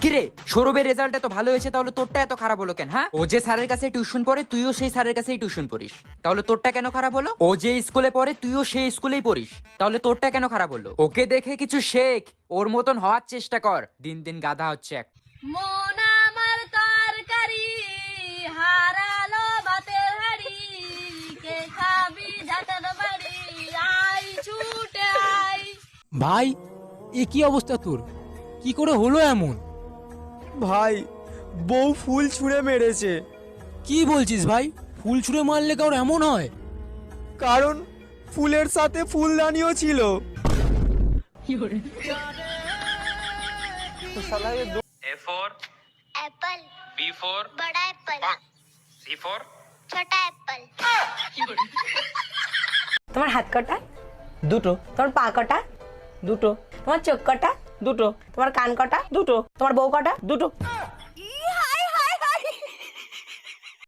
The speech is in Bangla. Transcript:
কিরে সৌরভের রেজাল্ট এত ভালো হয়েছে, তাহলে তোরটা এত খারাপ হলো কেন? হ্যাঁ, ও যে স্যারের কাছে টিউশন পড়ে তুইও সেই স্যারের কাছেই টিউশন পড়িস, তাহলে তোরটা কেন খারাপ হলো? ও যে স্কুলে পড়ে তুইও সেই স্কুলেই পড়িস, তাহলে তোরটা কেন খারাপ হলো? ওকে দেখে কিছু শেখ, ওর মতন হওয়ার চেষ্টা কর, দিন দিন গাধা হচ্ছে এক। মন আমার তরকারি হারালো ভাতের হাড়ি, কে খাবি ঝাঁটার বাড়ি, আই ছুটে আই। ভাই এ কি অবস্থা তোর? কি করে হলো এমন? ভাই বউ ফুল ছুঁড়ে মেরেছে। কি বলছিস ভাই? ফুল ছুঁড়ে মারলে কারোর এমন হয়? কারণ ফুলের সাথে ফুলদানিও ছিল। A for Apple B for बड़ा एप्पल C for छोटा एप्पल তোমার হাত কটা? দুটো। তোমার পা কটা? দুটো। তোমার চোখ কটা? দুটো। তোমার কান কটা? দুটো। তোমার বউ কটা? দুটো।